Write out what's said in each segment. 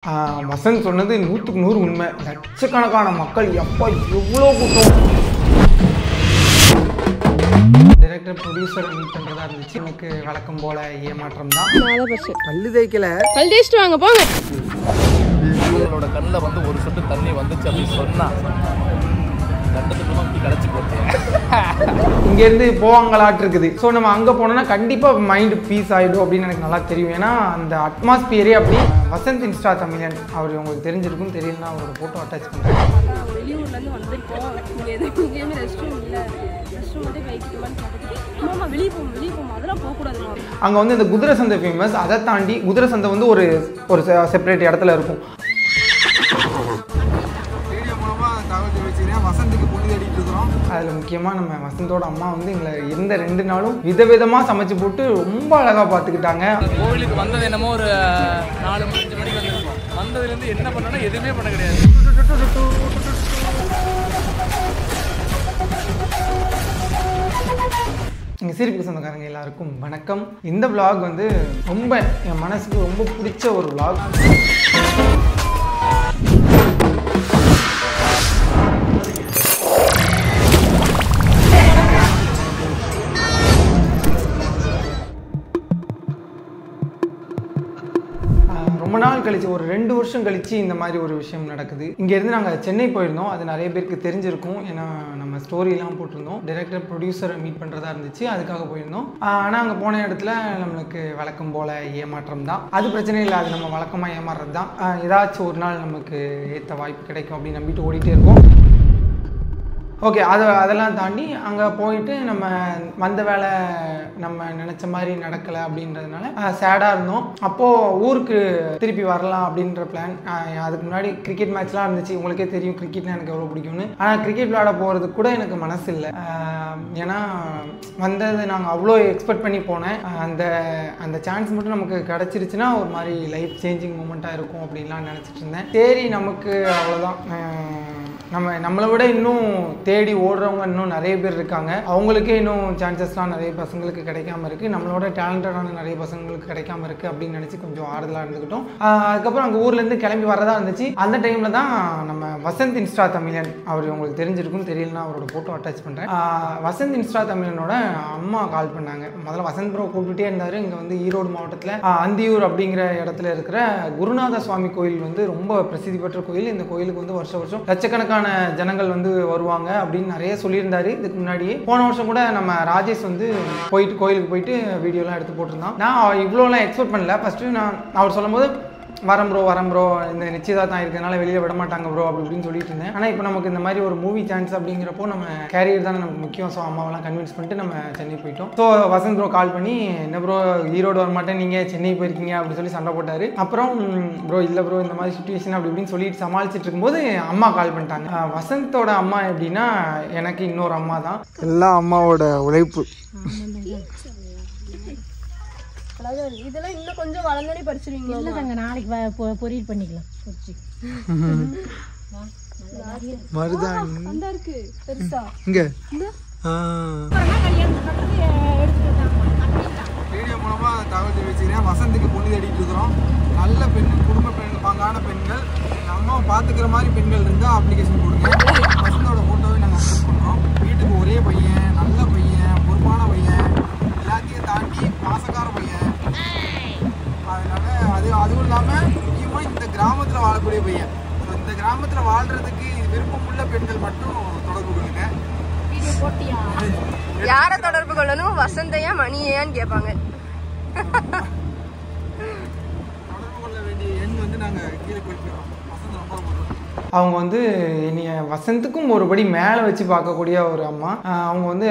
வசந்த் சொன்னது 100க்கு 100 உண்மை. லட்சக்கணக்கான மக்கள் எப்போ எவ்வளோ கூட்டம். டைரக்டர் ப்ரொடியூசரை மீட் பண்ணுறதா இருந்துச்சு. எனக்கு வழக்கம் போல ஏமாற்றம் தான். கல்லு தேய்க்கல கல் தேய்ச்சிட்டு வாங்க போங்க. இவங்களோட கண்ணில் வந்து ஒரு சொட்டு தண்ணி வந்துச்சு அப்படின்னு சொன்னா கண்டத்துக்கு கரைச்சி போட்டேன். இங்கேருந்து போவாங்களாட்டு இருக்குது. ஸோ நம்ம அங்கே போனோம்னா கண்டிப்பாக மைண்டு பீஸ் ஆகிடும் அப்படின்னு எனக்கு நல்லா தெரியும். ஏன்னா அந்த அட்மாஸ்பியரே அப்படி. வசந்த் இன்ஸ்டா தமிழன் அவர் உங்களுக்கு தெரிஞ்சிருக்கும், தெரியலன்னா அவரோட ஃபோட்டோ அட்டாச் பண்ணுறேன். வெளியூர்லேருந்து வந்திருக்கோம். இங்கே எங்கேயுமே ரெஸ்ட் ரூம் இல்லை. ரெஸ்ட் ரூம் மட்டும் கைக்கிட்டுமான்னு பார்த்துட்டு மாமா வெளியே போகும் அதெல்லாம் போகக்கூடாதுமா. அங்கே வந்து இந்த குதிரை சந்தை ஃபேமஸ். அதை தாண்டி குதிரை சந்தை வந்து ஒரு செப்பரேட் இடத்துல இருக்கும். வசந்துக்கு பொண்ணு தேடிட்டு இருக்கிறோம். அதில் முக்கியமாக நம்ம வசந்தோட அம்மா வந்து எங்களை இருந்த 2 நாளும் விதவிதமாக சமைச்சு போட்டு ரொம்ப அழகாக பார்த்துக்கிட்டாங்க. கோவிலுக்கு வந்தது என்னமோ ஒரு 4-5 மணிக்கு வந்திருக்கோம். வந்ததுலேருந்து என்ன பண்ணோன்னா எதுவுமே பண்ண கிடையாது. எங்கள் சிரிப்பு சொந்தக்காரங்க எல்லாருக்கும் வணக்கம். இந்த விளாக் வந்து ரொம்ப என் மனசுக்கு ரொம்ப பிடிச்ச ஒரு விளாக். ரொம்ப நாள் கழிச்சு, ஒரு 2 வருஷம் கழிச்சு இந்த மாதிரி ஒரு விஷயம் நடக்குது. இங்கேருந்து நாங்கள் சென்னை போயிருந்தோம். அது நிறைய பேருக்கு தெரிஞ்சிருக்கும். ஏன்னா நம்ம ஸ்டோரிலாம் போட்டிருந்தோம். டைரக்டர் ப்ரொடியூசரை மீட் பண்ணுறதா இருந்துச்சு, அதுக்காக போயிருந்தோம். ஆனால் அங்கே போன இடத்துல நம்மளுக்கு வழக்கம் போல் ஏமாற்றம் தான். அது பிரச்சனை இல்லை, அது நம்ம வழக்கமாக ஏமாறுறது தான். ஏதாச்சும் ஒரு நாள் நமக்கு ஏற்ற வாய்ப்பு கிடைக்கும் அப்படின்னு நம்பிட்டு ஓடிட்டே இருக்கோம். ஓகே, அதெல்லாம் தாண்டி அங்கே போயிட்டு நம்ம வந்த வேலை நம்ம நினச்ச மாதிரி நடக்கலை அப்படின்றதுனால சேடாக இருந்தோம். அப்போது ஊருக்கு திருப்பி வரலாம் அப்படின்ற பிளான். அதுக்கு முன்னாடி கிரிக்கெட் மேட்ச்லாம் இருந்துச்சு. உங்களுக்கே தெரியும் கிரிக்கெட்னா எனக்கு எவ்வளோ பிடிக்கும்னு. ஆனால் கிரிக்கெட் விளையாட போகிறதுக்கு கூட எனக்கு மனசு இல்லை. ஏன்னா வந்தது நாங்கள் அவ்வளோ எக்ஸ்பெக்ட் பண்ணி போனேன். அந்த சான்ஸ் மட்டும் நமக்கு கிடச்சிருச்சுன்னா ஒரு மாதிரி லைஃப் சேஞ்சிங் மூமெண்ட்டாக இருக்கும் அப்படின்லாம் நினச்சிட்டு இருந்தேன். சரி, நமக்கு அவ்வளோதான். நம்மளை விட இன்னும் தேடி ஓடுறவங்க இன்னும் நிறைய பேர் இருக்காங்க. அவங்களுக்கே இன்னும் சான்சஸ்லாம் நிறைய பசங்களுக்கு கிடைக்காம இருக்குது. நம்மளோட டேலண்டடான நிறைய பசங்களுக்கு கிடைக்காம இருக்குது அப்படின்னு நினச்சி கொஞ்சம் ஆறுதலாக இருந்துக்கிட்டோம். அதுக்கப்புறம் அங்கே ஊர்லேருந்து கிளம்பி வரதா இருந்துச்சு. அந்த டைமில் தான் நம்ம வசந்த் இன்ஸ்டா தமிழன் அவர் உங்களுக்கு தெரிஞ்சிருக்கும், தெரியலன்னா அவரோட ஃபோட்டோ அட்டாச் பண்ணுறேன். வசந்த் இன்ஸ்டா தமிழனோட அம்மா கால் பண்ணாங்க. முதல்ல வசந்த் ப்ரோ கூப்பிட்டுட்டே இருந்தார். இங்கே வந்து ஈரோடு மாவட்டத்தில் அந்தியூர் அப்படிங்கிற இடத்துல இருக்கிற குருநாத சுவாமி கோயில் வந்து ரொம்ப பிரசித்தி பெற்ற கோயில். இந்த கோயிலுக்கு வந்து வருஷம் லட்சக்கணக்கான ஜனங்கள் வந்து வருவாங்க அப்படின்னு நிறைய சொல்லியிருந்தாரு. இதுக்கு முன்னாடியே போன வருஷம் கூட நம்ம ராஜேஷ் வந்து கோயிலுக்கு போயிட்டு வீடியோலாம் எடுத்து போட்டிருந்தான். நான் இவ்வளோலாம் எக்ஸ்பெக்ட் பண்ணல. ஃபஸ்ட்டு அவர் சொல்லும் போது வரேன் ப்ரோ இந்த நிச்சயதார்த்தம் இருக்கிறதுனால வெளியே விட மாட்டாங்க ப்ரோ அப்படின்னு சொல்லிட்டு இருந்தேன். ஆனால் இப்போ நமக்கு இந்த மாதிரி ஒரு மூவி சான்ஸ் அப்படிங்கிறப்போ நம்ம கேரியர் தானே நமக்கு முக்கியம். ஸோ அம்மாவெல்லாம் கன்வின்ஸ் பண்ணிட்டு நம்ம சென்னை போயிட்டோம். ஸோ வசந்த் ப்ரோ கால் பண்ணி, என்ன ப்ரோ ஈரோடு வரமாட்டேன், நீங்கள் சென்னை போயிருக்கீங்க அப்படின்னு சொல்லி சண்டை போட்டார். அப்புறம் ப்ரோ இல்லை ப்ரோ இந்த மாதிரி சுச்சுவேஷன் அப்படி இப்படின்னு சொல்லிட்டு சமாளிச்சுட்டு இருக்கும்போது அம்மா கால் பண்ணிட்டாங்க. வசந்தோட அம்மா எப்படின்னா எனக்கு இன்னொரு அம்மா தான். எல்லாம் அம்மாவோட உழைப்பு. இதெல்லாம் இன்னும் கொஞ்சம் வளர்ந்தோடனே படிச்சிருவீங்க. இல்லை தாங்க, நாளைக்கு பொரியல் பண்ணிக்கலாம். மருதாணி இருக்கு பெருசா இங்கே வீடியோ மூலமா தகவல் தெரிவிச்சுக்கிறேன். வசந்துக்கு பொண்ணு தேடிட்டு இருக்கிறோம். நல்ல பெண்கள், குடும்ப பெண்கள், பாங்கான பெண்கள், எங்கள் அம்மாவை பார்த்துக்கிற மாதிரி பெண்கள் இருந்தால் அப்ளிகேஷன் கொடுங்க. வசந்தோட ஃபோட்டோவை நாங்கள் அப்லோட் பண்ணுறோம். வீட்டுக்கு ஒரே பையன், நல்ல பையன், பொறுப்பான பையன், எல்லாத்தையும் தாண்டி பாசக்கார பையன். அதனால அதுவும் இல்லாமல் முக்கியமாக இந்த கிராமத்தில் வாழக்கூடிய பையன். ஸோ இந்த கிராமத்தில் வாழ்கிறதுக்கு விருப்பமுள்ள பெண்கள் மட்டும் தொடர்பு கொள்ளுங்க. யாரை தொடர்பு கொள்ளணும்? வசந்தையா மணியான்னு கேட்பாங்க. தொடர்பு கொள்ள வேண்டிய எண் வந்து நாங்கள் கீழே குறிப்பிடுறோம். வசந்த் ரொம்ப போடுறோம். அவங்க வந்து என்னைய வசந்துக்கும் ஒருபடி மேலே வச்சு பார்க்கக்கூடிய ஒரு அம்மா. அவங்க வந்து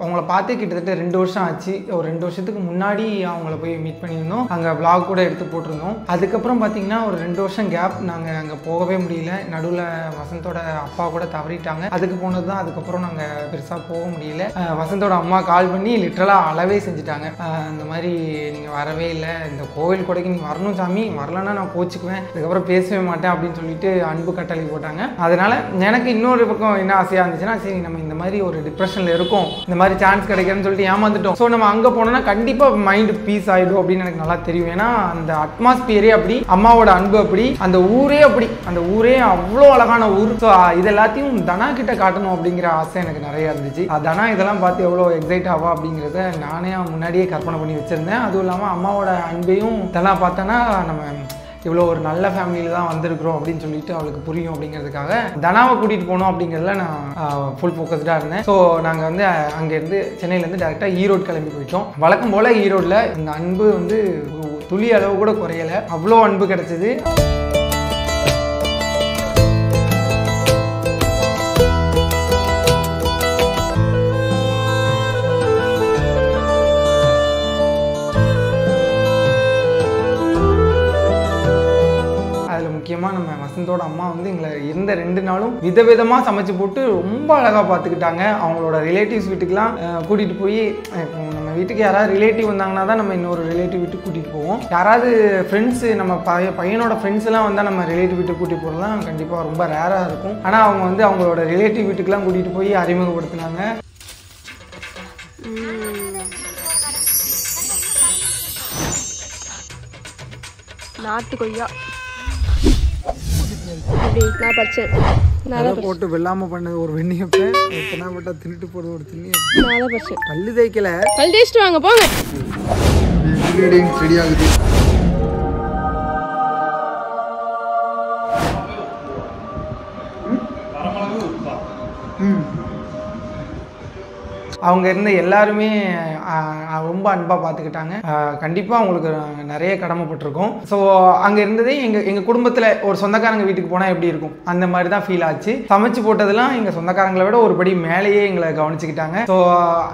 அவங்கள பார்த்தே கிட்டத்தட்ட 2 வருஷம் ஆச்சு. ஒரு 2 வருஷத்துக்கு முன்னாடி அவங்கள போய் மீட் பண்ணியிருந்தோம். அங்கே விளாக் கூட எடுத்து போட்டிருந்தோம். அதுக்கப்புறம் பார்த்தீங்கன்னா ஒரு 2 வருஷம் கேப். நாங்கள் அங்கே போகவே முடியல. நடுவில் வசந்தோட அப்பா கூட தவறிட்டாங்க. அதுக்கு போனது தான். அதுக்கப்புறம் நாங்கள் பெருசாக போக முடியல. வசந்தோட அம்மா கால் பண்ணி லிட்டரலாக அளவே செஞ்சுட்டாங்க. இந்த மாதிரி நீங்கள் வரவே இல்லை, இந்த கோவில் கொடைக்கு நீங்கள் வரணும் சாமி, வரலன்னா நான் கோச்சிக்குவேன், அதுக்கப்புறம் பேசவே மாட்டேன் அப்படின்னு சொல்லிட்டு அன்பு கட்டளை கழுவி போட்டாங்க. அதனால எனக்கு இன்னொரு பக்கம் என்ன ஆசையாக இருந்துச்சுன்னா, சரி நம்ம இந்த மாதிரி ஒரு டிப்ரெஷனில் இருக்கோம், இந்த மாதிரி சான்ஸ் கிடைக்கிறேன்னு சொல்லிட்டு ஏமாந்துட்டோம். ஸோ நம்ம அங்கே போனோம்னா கண்டிப்பாக மைண்டு பீஸ் ஆகிடும் அப்படின்னு எனக்கு நல்லா தெரியும். ஏன்னா அந்த அட்மாஸ்பியரே அப்படி, அம்மாவோட அன்பு அப்படி, அந்த ஊரே அப்படி, அந்த ஊரே அவ்வளோ அழகான ஊர். ஸோ இது எல்லாத்தையும் தனா கிட்ட காட்டணும் அப்படிங்கிற ஆசை எனக்கு நிறைய இருந்துச்சு. தனா இதெல்லாம் பார்த்து எவ்வளோ எக்ஸைட் ஆவா அப்படிங்கிறத நானே முன்னாடியே கற்பனை பண்ணி வச்சுருந்தேன். அதுவும் இல்லாமல் அம்மாவோட அன்பையும் இதெல்லாம் பார்த்தோன்னா நம்ம இவ்வளோ ஒரு நல்ல ஃபேமிலியில் தான் வந்திருக்கிறோம் அப்படின்னு சொல்லிட்டு அவளுக்கு புரியும் அப்படிங்கிறதுக்காக தனாவை கூட்டிகிட்டு போகணும் அப்படிங்கிறதுல நான் ஃபுல் ஃபோக்கஸ்டாக இருந்தேன். ஸோ நாங்கள் வந்து அங்கேருந்து சென்னையிலேருந்து டேரெக்டாக ஈரோடு கிளம்பி போயிட்டோம். வழக்கம் போல் ஈரோடில் இந்த அன்பு வந்து துளி அளவு கூட குறையலை, அவ்வளோ அன்பு கிடச்சிது. முக்கியமாக நம்ம வசந்தோட அம்மா வந்து எங்களை இருந்த 2 நாளும் விதவிதமாக சமைச்சு போட்டு ரொம்ப அழகாக பார்த்துக்கிட்டாங்க. அவங்களோட ரிலேட்டிவ்ஸ் வீட்டுக்கெலாம் கூட்டிகிட்டு போய், இப்போ நம்ம வீட்டுக்கு யாராவது ரிலேட்டிவ் வந்தாங்கன்னா தான் நம்ம இன்னொரு ரிலேட்டிவ் வீட்டுக்கு கூட்டிகிட்டு போவோம். யாராவது ஃப்ரெண்ட்ஸு நம்ம பையனோட ஃப்ரெண்ட்ஸ் எல்லாம் வந்தால் நம்ம ரிலேட்டிவ் வீட்டுக்கு கூட்டிகிட்டு போகிறதுலாம் கண்டிப்பாக ரொம்ப ரேராக இருக்கும். ஆனால் அவங்க வந்து அவங்களோட ரிலேட்டிவ் வீட்டுக்கெலாம் கூட்டிகிட்டு போய் அறிமுகப்படுத்தினாங்க. நாட்டு கொய்யா நான் பச்சேன், நான் போட்டு வெள்ளாமல் பண்ணது ஒரு வெண்ணியப்ப, என்ன போட்டா தின்னுட்டு போகிறது ஒரு திண்ணியப்ப. நான் தான் பச்சேன். பல்லு தேய்க்கல, பல் தேய்ச்சிட்டு வாங்க போங்க. இன்கிரீடியன்ஸ் ரெடி ஆகுது. அவங்க இருந்த எல்லாருமே ரொம்ப அன்பாக பார்த்துக்கிட்டாங்க. கண்டிப்பாக அவங்களுக்கு நிறைய கடமைப்பட்டிருக்கோம். ஸோ அங்கே இருந்ததே எங்கள் குடும்பத்தில் ஒரு சொந்தக்காரங்க வீட்டுக்கு போனால் எப்படி இருக்கும் அந்த மாதிரி தான் ஃபீல் ஆச்சு. சமைச்சு போட்டதெல்லாம் எங்கள் சொந்தக்காரங்களை விட ஒரு படி மேலேயே எங்களை கவனிச்சுக்கிட்டாங்க. ஸோ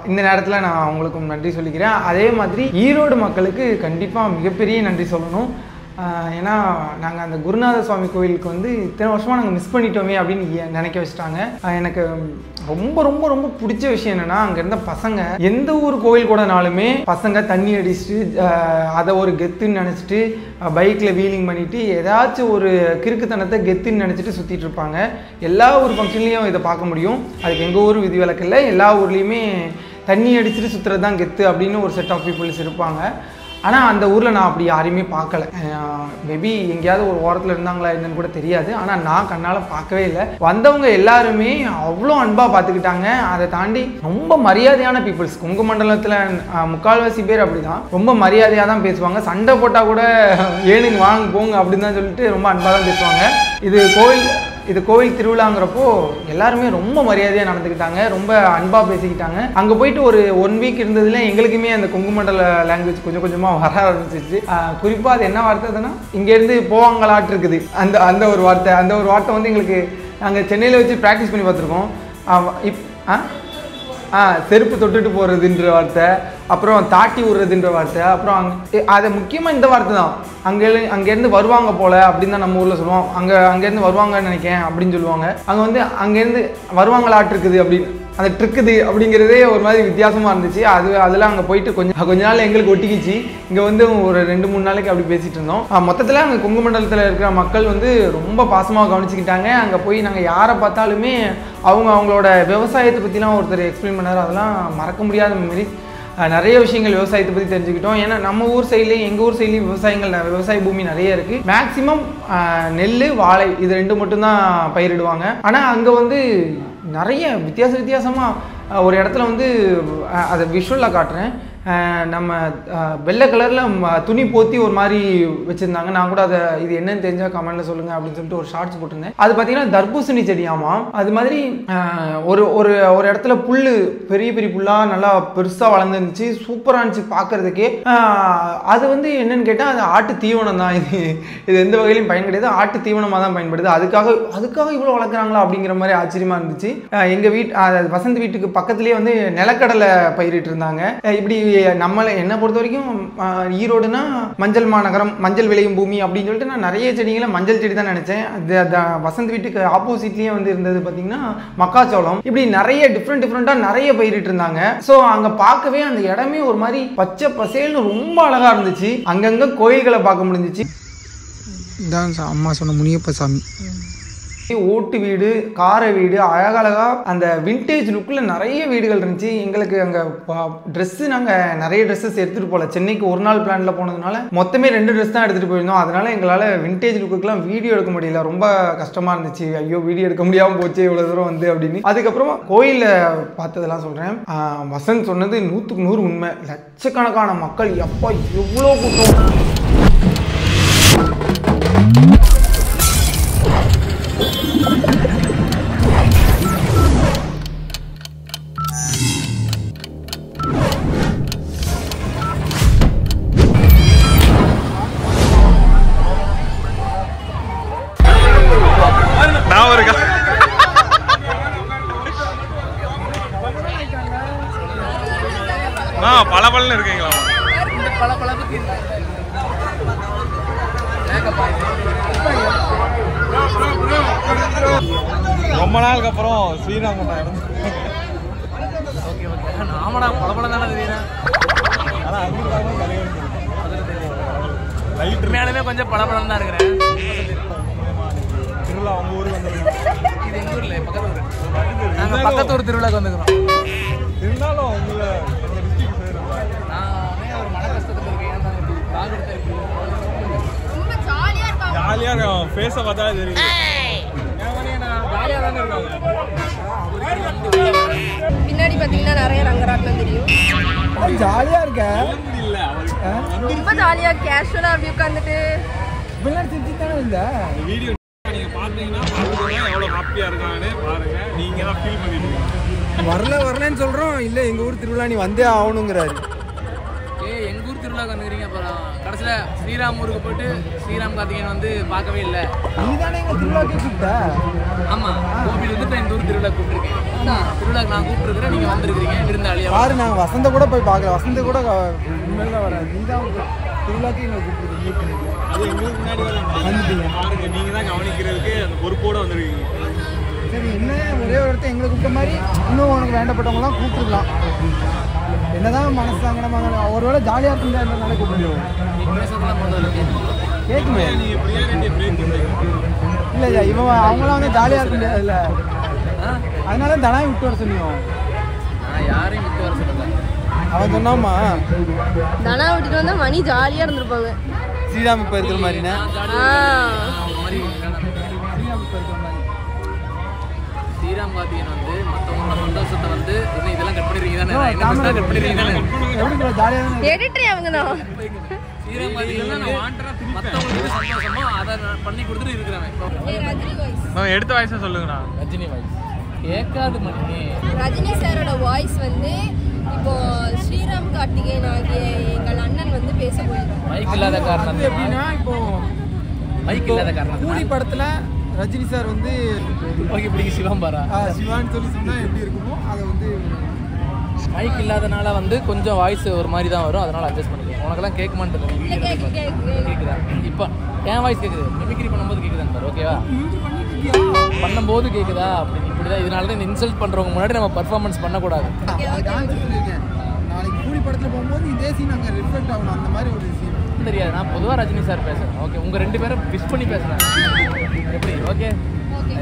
இந்த நேரத்தில் நான் அவங்களுக்கும் நன்றி சொல்லிக்கிறேன். அதே மாதிரி ஈரோடு மக்களுக்கு கண்டிப்பாக மிகப்பெரிய நன்றி சொல்லணும். ஏன்னா நாங்கள் அந்த குருநாத சுவாமி கோயிலுக்கு வந்து இத்தனை வருஷமாக நாங்கள் மிஸ் பண்ணிட்டோமே அப்படின்னு நினைக்க வச்சுட்டாங்க. எனக்கு ரொம்ப ரொம்ப ரொம்ப பிடிச்ச விஷயம் என்னென்னா, அங்கே இருந்த பசங்க எந்த ஊர் கோயில் கூடனாலுமே பசங்க தண்ணி அடிச்சுட்டு அதை ஒரு கெத்துன்னு நினச்சிட்டு பைக்கில் வீலிங் பண்ணிவிட்டு ஏதாச்சும் ஒரு கிறுக்குத்தனத்தை கெத்துன்னு நினச்சிட்டு சுற்றிட்டு இருப்பாங்க. எல்லா ஊர் ஃபங்க்ஷன்லேயும் இதை பார்க்க முடியும். அதுக்கு எங்கள் ஊர் விதிவிலக்கில்லை, எல்லா ஊர்லேயுமே தண்ணி அடிச்சுட்டு சுற்றுறது தான் கெத்து அப்படின்னு ஒரு செட் ஆஃப் பீப்புள்ஸ் இருப்பாங்க. ஆனால் அந்த ஊரில் நான் அப்படி யாரையுமே பார்க்கல. மேபி எங்கேயாவது ஒரு ஓரத்தில் இருந்தாங்களா என்னன்னு கூட தெரியாது. ஆனால் நான் கண்ணால் பார்க்கவே இல்லை. வந்தவங்க எல்லாருமே அவ்வளோ அன்பாக பார்த்துக்கிட்டாங்க. அதை தாண்டி ரொம்ப மரியாதையான பீப்புள்ஸ். கொங்கு மண்டலத்தில் முக்கால்வாசி பேர் அப்படி தான், ரொம்ப மரியாதையாக தான் பேசுவாங்க. சண்டை போட்டால் கூட ஏனுங்க வாங்க போங்க அப்படின்னு தான் சொல்லிட்டு ரொம்ப அன்பாக தான் பேசுவாங்க. இது கோவில் திருவிழாங்கிறப்போ எல்லாருமே ரொம்ப மரியாதையாக நடந்துக்கிட்டாங்க, ரொம்ப அன்பாக பேசிக்கிட்டாங்க. அங்கே போயிட்டு ஒரு 1 வீக் இருந்ததுல எங்களுக்குமே அந்த கொங்கு மண்டல லாங்குவேஜ் கொஞ்சம் கொஞ்சமாக வர ஆரம்பிச்சிச்சு. குறிப்பாக அது என்ன வார்த்தைன்னா, இங்கேருந்து போவாங்களாட்டு இருக்குது அந்த ஒரு வார்த்தை வந்து எங்களுக்கு நாங்கள் சென்னையில் வச்சு ப்ராக்டிஸ் பண்ணி பார்த்துருக்கோம். செருப்பு தொட்டுட்டு போகிறதுன்ற வார்த்தை, அப்புறம் தாட்டி விடுறதுன்ற வார்த்தை, அப்புறம் அது முக்கியமாக இந்த வார்த்தை தான். அங்கேருந்து வருவாங்க போல் அப்படின்னு தான் நம்ம ஊரில் சொல்லுவோம். அங்கேருந்து வருவாங்கன்னு நினைக்கிறேன் அப்படின்னு சொல்லுவாங்க. அங்கே வந்து அங்கேருந்து வருவாங்களாட்டு இருக்குது அப்படின்னு, அந்த ட்ரிக்குது அப்படிங்கிறதே ஒரு மாதிரி வித்தியாசமாக இருந்துச்சு. அதெல்லாம் அங்கே போயிட்டு கொஞ்ச நாள் எங்களுக்கு ஒட்டிக்கிச்சு. இங்கே வந்து ஒரு 2-3 நாளைக்கு அப்படி பேசிகிட்டு இருந்தோம். மொத்தத்தில் அங்கே கொங்கு மண்டலத்தில் இருக்கிற மக்கள் வந்து ரொம்ப பாசமாக கவனிச்சுக்கிட்டாங்க. அங்கே போய் நாங்கள் யாரை பார்த்தாலுமே அவங்களோட விவசாயத்தை பற்றிலாம் ஒருத்தர் எக்ஸ்பிளைன் பண்ணார். அதெல்லாம் மறக்க முடியாத மெமரிஸ். நிறைய விஷயங்கள் விவசாயத்தை பற்றி தெரிஞ்சுக்கிட்டோம். ஏன்னா நம்ம ஊர் சைட்லேயும் எங்கள் ஊர் சைட்லேயும் விவசாய பூமி நிறைய இருக்குது. மேக்ஸிமம் நெல், வாழை இது 2 மட்டும்தான் பயிரிடுவாங்க. ஆனால் அங்கே வந்து நிறைய வித்தியாசமாக ஒரு இடத்துல வந்து அதை விஷுவலாக காட்டுறேன். நம்ம வெள்ளை கலரில் துணி போற்றி ஒரு மாதிரி வச்சுருந்தாங்க. நான் கூட அதை இது என்னன்னு தெரிஞ்சால் கமெண்ட்டில் சொல்லுங்கள் அப்படின்னு சொல்லிட்டு ஒரு ஷார்ட்ஸ் போட்டிருந்தேன். அது பார்த்தீங்கன்னா தர்பூசணி செடியாமா. அது மாதிரி ஒரு இடத்துல புல் பெரிய புல்லாக நல்லா பெருசாக வளர்ந்துருந்துச்சு, சூப்பராக இருந்துச்சு பார்க்குறதுக்கே. அது வந்து என்னன்னு கேட்டால் அது ஆட்டு தீவனம் தான். இது எந்த வகையிலையும் பயன் கிடையாது, ஆட்டு தீவனமாக தான் பயன்படுது. அதுக்காக இவ்வளோ வளர்க்குறாங்களா அப்படிங்கிற மாதிரி ஆச்சரியமாக இருந்துச்சு. எங்கள் வசந்த் வீட்டுக்கு பக்கத்துலேயே வந்து நிலக்கடலை பயிரிட்டு இருந்தாங்க. இப்படி என்னை பொறுத்த வரைக்கும் ஈரோடுனா மஞ்சள் மாநகரம், மஞ்சள் விளையும் பூமி அப்படின்னு சொல்லிட்டு நான் நிறைய செடிகளை மஞ்சள் செடி தான் நினைச்சேன். வசந்த் வீட்டுக்கு ஆப்போசிட்லயே வந்து இருந்தது பார்த்தீங்கன்னா மக்காச்சோளம். இப்படி நிறைய டிஃப்ரெண்டாக நிறைய பயிரிட்டு இருந்தாங்க. ஸோ அங்கே பார்க்கவே அந்த இடமே ஒரு மாதிரி பச்சை பசேல்னு ரொம்ப அழகா இருந்துச்சு. அங்கங்கே கோயில்களை பார்க்க முடிஞ்சிச்சு. இதான் அம்மா சொன்ன முனியப்ப சாமி. ஓட்டு வீடு, காரை வீடு, அழகழகா அந்த விண்டேஜ் லுக்கில் நிறைய வீடுகள் இருந்துச்சு. எங்களுக்கு அங்கே ட்ரெஸ்ஸு நாங்கள் நிறைய ட்ரெஸ்ஸஸ் எடுத்துகிட்டு போகல. சென்னைக்கு ஒரு நாள் பிளானில் போனதுனால மொத்தமே 2 ட்ரெஸ் தான் எடுத்துகிட்டு போயிருந்தோம். அதனால எங்களால் விண்டேஜ் லுக்குக்கெலாம் வீடியோ எடுக்க முடியல. ரொம்ப கஷ்டமாக இருந்துச்சு. ஐயோ வீடியோ எடுக்க முடியாமல் போச்சு இவ்வளோ தூரம் வந்து அப்படின்னு. அதுக்கப்புறமா கோயிலில் பார்த்ததெல்லாம் சொல்கிறேன். வசந்த் சொன்னது 100க்கு 100 உண்மை. லட்சக்கணக்கான மக்கள், எப்போ எவ்வளோ கூட்டம். பளபளன்னு இருக்கீங்களா? ரொம்ப நாளுக்கு அப்புறம் ஸ்ரீராம் ஆமாடா பளபளம் தானே தெரியுறேன். மேலுமே கொஞ்சம் பளபளம் தான் இருக்கிறேன். திருவிழா உங்க ஊருக்கு வந்துருக்கோம். இது எங்க ஊர்ல பக்கத்து ஊர். நாங்கள் பக்கத்து ஊர் திருவிழாக்கு வந்துக்கிறோம். இருந்தாலும் உங்களை ஜாலியா இருக்கும். ஃபேஸை பார்த்தா தெரியும். ஜாலியா தானே இருக்காங்க. பின்னாடி பாத்தீங்கன்னா நிறைய ரங்கராட்டம் தெரியும். ஜாலியா இருக்க ரொம்ப ஜாலியா கேஷுவலா அப்படி உட்காந்துட்டு வீடியோ நீங்க பாத்தீங்கன்னா எவ்வளவு ஹாப்பியா இருக்காங்கன்னு பாருங்க. நீங்க தான் ஃபீல் பண்ணிட்டு வரலன்னு சொல்றோம். இல்ல எங்க ஊர் திருவிழா நீ வந்தே ஆகணுங்கிறாரு. எங்க ஊர் திருவிழாக்கு வந்துக்கிறீங்க. அப்புறம் கடைசியில் ஸ்ரீராம் ஊருக்கு போயிட்டு ஸ்ரீராம் கார்த்திகேயன் வந்து பார்க்கவே இல்லை. நீ தானே எங்க திருவிழாக்கே கூப்பிட்ட. ஆமாம், கோபியில் வந்துட்டு எங்கள் ஊர் திருவிழா கூப்பிட்டுருக்கேன். திருவிழாக்கு நான் கூப்பிட்டுருக்கிறேன், நீங்கள் வந்திருக்கிறீங்க. விருந்தாளியா பாரு, நாங்கள் வசந்த கூட போய் பார்க்கல. வசந்த கூட இனிமேல் தான் வராது. நீ தான் திருவிழாக்கே எங்களை கூப்பிட்டு அது எங்களுக்கு முன்னாடி வந்துட்டீங்க. பாருங்க, நீங்க தான் கவனிக்கிறதுக்கு அந்த பொறுப்போட வந்துருக்கீங்க. சரி, என்ன ஒரே ஒரு இடத்த எங்களை கூப்பிட்ட மாதிரி இன்னும் உனக்கு வேண்டப்பட்டவங்களாம் கூப்பிட்டுருக்கலாம். என்னதான் மனசு சங்கடமாக ஒருவேளை ஜாலியாக இருக்குன்றதுனால கூப்பிடுவோம். கேட்குமே. இல்லை ஐயா, இவன் அவங்களாம் வந்து ஜாலியாக இருக்க முடியாது. இல்லை, அதனால தனாய் விட்டு வர சொன்னியோம். யாரையும் விட்டு வர சொல்லல. அவன் சொன்னாமா தனா விட்டுட்டு வந்தா மணி ஜாலியா இருந்திருப்பாங்க. ஸ்ரீராம் இப்போ இருக்கிற மாதிரினா ஸ்ரீராம் கார்த்திகேயன் வந்து மற்றவங்களோட சந்தோஷத்தை வந்து இதெல்லாம் கட் பண்ணிருக்கீங்க தானே? கட் பண்ணிருக்கீங்க தானே? ஜாலியாக எடிட்டர் அவங்க தான். ஸ்ரீராம் கார்த்திகேயன் நான் வாண்டரா மற்றவங்களுக்கு சந்தோஷமா அதை பண்ணி கொடுத்துட்டு இருக்கிறேன். எடுத்த வாய்ஸை சொல்லுங்கண்ணா. ரஜினி வாய்ஸ் கேட்காது மணி. ரஜினி சாரோட வாய்ஸ் வந்து இப்போ ஸ்ரீராம் கார்த்திகேயன் ஆகிய எங்கள் அண்ணன் வந்து பேச போயிருக்கோம். மைக் இல்லாத காரணம் எப்படின்னா, இப்போ மைக் இல்லாத காரணம் கூலி படத்தில் ரஜினி சார் வந்து ஓகே இப்படி சிவம்பாரா சிவான்னு சொல்லி சொன்னால் எப்படி இருக்குமோ அதை வந்து மைக் இல்லாதனால வந்து கொஞ்சம் வாய்ஸ் ஒரு மாதிரி தான் வரும். அதனால அட்ஜஸ்ட் பண்ணிக்கலாம். உனக்கெல்லாம் கேட்க மாட்டேங்குது. கேட்குதா? இப்போ என் வாய்ஸ் கேட்குது. மிமிக்ரி பண்ணும்போது கேட்குதான் பாரு. ஓகேவா? பண்ணும்போது கேட்குதா? அப்படி இப்படி தான். இதனால தான் இந்த இன்சல்ட் பண்ணுறவங்க முன்னாடி நம்ம பர்ஃபார்மன்ஸ் பண்ணக்கூடாது. நாளைக்கு கூலி படத்தில் போகும்போது இதே சீன் அங்கே ரிஃப்ளெக்ட் ஆகணும். அந்த மாதிரி ஒரு சீன் தெரியாது. நான் பொதுவாக ரஜினி சார் பேசுகிறேன். ஓகே, உங்கள் 2 பேரும் விஷ் பண்ணி பேசுகிறேன். எப்படி? ஓகே,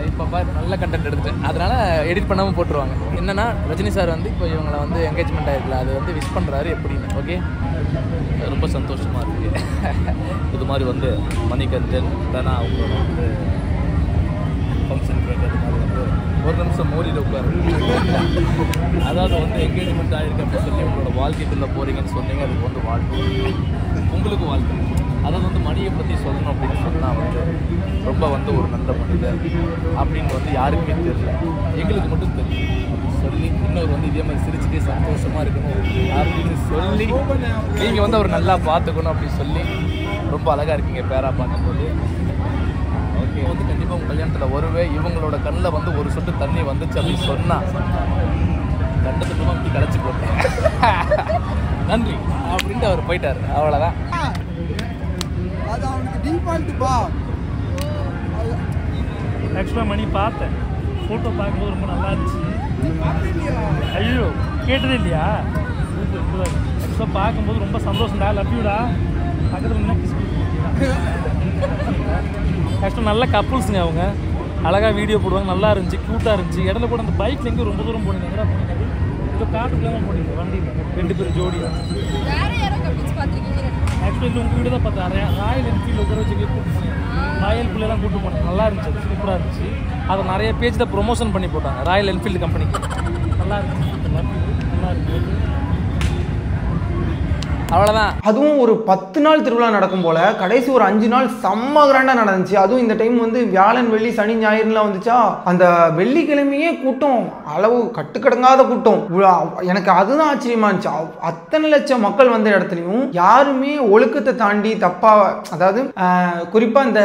இப்போ நல்ல கண்டென்ட் எடுத்துட்டேன். அதனால் எடிட் பண்ணாமல் போட்டுருவாங்க. என்னென்னா ரஜினி சார் வந்து இப்போ இவங்களை வந்து என்கேஜ்மெண்ட் ஆகிருக்கல, அது வந்து விஷ் பண்ணுறாரு எப்படின்னு. ஓகே, ரொம்ப சந்தோஷமாக இருக்குது. இது மாதிரி வந்து மணிகண்டன் தானே அவங்களோட வந்து ஃபங்க்ஷன் கேட்கறது மாதிரி வந்து ஒரு நிமிஷம் மோடியில் உட்காரு. அதாவது வந்து என்கேஜ்மெண்ட் ஆகிருக்கு அப்படின்னு சொல்லி உங்களோட வாழ்க்கைக்குள்ளே போகிறீங்கன்னு சொன்னீங்க. அதுக்கு வந்து வாழ்க்கை உங்களுக்கு வாழ்க்கை. அதாவது வந்து மணியை பற்றி சொல்லணும் அப்படின்னு சொன்னால் வந்து ரொம்ப வந்து ஒரு நல்ல மனிதர் அப்படின்னு வந்து யாருக்குமே தெரியல, எங்களுக்கு மட்டும் தெரியும். சொல்லி இன்னொரு வந்து இதே மாதிரி சிரிச்சுட்டே சந்தோஷமாக இருக்கணும் யாருக்குன்னு சொல்லி நீங்கள் வந்து அவர் நல்லா பார்த்துக்கணும் அப்படின்னு சொல்லி ரொம்ப அழகாக இருக்கீங்க பேரா பார்க்கும்போது. ஓகே, வந்து கண்டிப்பாக உங்கள் கல்யாணத்தில் வருவே. இவங்களோட கண்ணில் வந்து ஒரு சொட்டு தண்ணி வந்துச்சு அப்படின்னு சொன்னால் கண்டத்துக்குமா இப்படி கடைச்சி போட்டேன். நன்றி அப்படின்ட்டு அவர் போயிட்டார். அவ்வளோதான். அது அவனுக்கு டிஃபால்ட்டுப்பா. ஆக்சுவலாக மணி பார்த்தேன். ஃபோட்டோ பார்க்கும்போது ரொம்ப நல்லா இருந்துச்சு. ஐயோ, கேட்டதே இல்லையா? சூப்பர். ஆக்சுவலாக பார்க்கும்போது ரொம்ப சந்தோஷம்டா. லவ்யூடா. பக்கத்தில் என்ன கிஸ் ஆக்சுவலாக நல்ல கப்புள்ஸுங்க அவங்க. அழகாக வீடியோ போடுவாங்க. நல்லா இருந்துச்சு, க்யூட்டாக இருந்துச்சு. இடத்துல கூட அந்த பைக்கில் எங்கே ரொம்ப தூரம் போனீங்க, எங்கே போனீங்க? இப்போ காட்டுக்குள்ளே போனீங்க வண்டியில் 2 பேர் ஜோடியாக. ஆக்சுவலி உங்கள் வீடு தான் பார்த்தேன். ராயல் என்ஃபீல்டு உட்கார வச்சு கூப்பிட்டு போனேன். ராயல் பிள்ளைலாம் கூப்பிட்டு போனேன். நல்லா இருந்துச்சு, சூப்பராக இருந்துச்சு. அதை நிறைய பேஜ் தான் ப்ரொமோஷன் பண்ணி போட்டாங்க ராயல் என்ஃபீல்டு கம்பெனிக்கு. நல்லா இருந்துச்சு, நல்லா இருந்துச்சு. அவ்வளோதான். அதுவும் ஒரு 10 நாள் திருவிழா நடக்கும் போல் கடைசி ஒரு 5 நாள் செம்ம கிராண்டாக நடந்துச்சு. அதுவும் இந்த டைம் வந்து வியாழன் வெள்ளி சனி ஞாயிறுலாம் வந்துச்சா, அந்த வெள்ளிக்கிழமையே கூட்டம் அளவு கட்டுக்கடங்காத கூட்டம். எனக்கு அதுதான் ஆச்சரியமா இருந்துச்சு. அத்தனை லட்சம் மக்கள் வந்த இடத்துலையும் யாருமே ஒழுக்கத்தை தாண்டி தப்பாக, அதாவது குறிப்பாக இந்த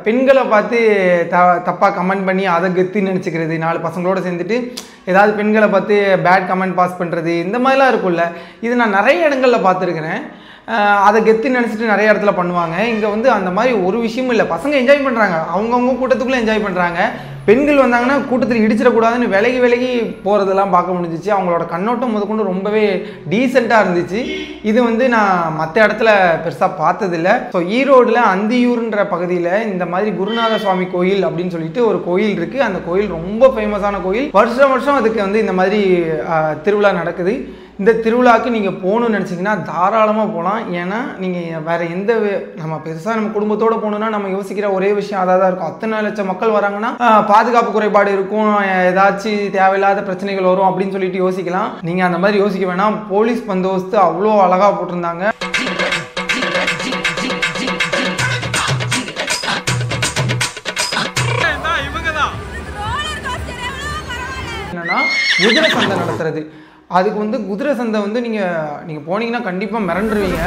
பெண்களை பார்த்து தப்பாக கமெண்ட் பண்ணி அதை கெத்துன்னு நினச்சிக்கிறது, 4 பசங்களோட சேர்ந்துட்டு ஏதாவது பெண்களை பார்த்து பேட் கமெண்ட் பாஸ் பண்ணுறது, இந்த மாதிரிலாம் இருக்கும்ல. இது நான் நிறைய இடங்களில் பார்த்துருக்கிறேன். அதை கெத்துன்னு நினச்சிட்டு நிறைய இடத்துல பண்ணுவாங்க. இங்கே வந்து அந்த மாதிரி ஒரு விஷயமும் இல்லை. பசங்க என்ஜாய் பண்ணுறாங்க, அவங்கவுங்க கூட்டத்துக்குள்ளே என்ஜாய் பண்ணுறாங்க. பெண்கள் வந்தாங்கன்னா கூட்டத்தில் இடிச்சிடக்கூடாதுன்னு விலகி போகிறதெல்லாம் பார்க்க முடிஞ்சிச்சு. அவங்களோட கண்ணோட்டம் முதற்கொண்டு ரொம்பவே டீசெண்டாக இருந்துச்சு. இது வந்து நான் மற்ற இடத்துல பெருசாக பார்த்ததில்லை. ஸோ ஈரோடில் அந்தியூர்ன்ற பகுதியில் இந்த மாதிரி குருநாத சுவாமி கோயில் அப்படின்னு சொல்லிட்டு ஒரு கோயில் இருக்குது. அந்த கோயில் ரொம்ப ஃபேமஸான கோயில். வருஷம் அதுக்கு வந்து இந்த மாதிரி திருவிழா நடக்குது. இந்த திருவிழாவுக்கு நீங்கள் போகணுன்னு நினச்சிங்கன்னா தாராளமாக போகலாம். ஏன்னா நீங்கள் வேறு எந்த நம்ம பெருசாக நம்ம குடும்பத்தோடு போகணுன்னா நம்ம யோசிக்கிற ஒரே விஷயம் அதாக தான் இருக்கும். அத்தனை லட்சம் மக்கள் வராங்கன்னா பாதுகாப்பு குறைபாடு இருக்கும், ஏதாச்சும் தேவையில்லாத பிரச்சனைகள் வரும் அப்படின்னு சொல்லிட்டு யோசிக்கலாம். நீங்கள் அந்த மாதிரி யோசிக்க வேணாம். போலீஸ் பந்தோபஸ்து அவ்வளோ அழகாக போட்டிருந்தாங்க. என்னன்னா குதிரை சந்தை நடத்துறது. அதுக்கு வந்து குதிரை சந்தை வந்து நீங்கள் போனீங்கன்னா கண்டிப்பாக மிரண்டுருவீங்க.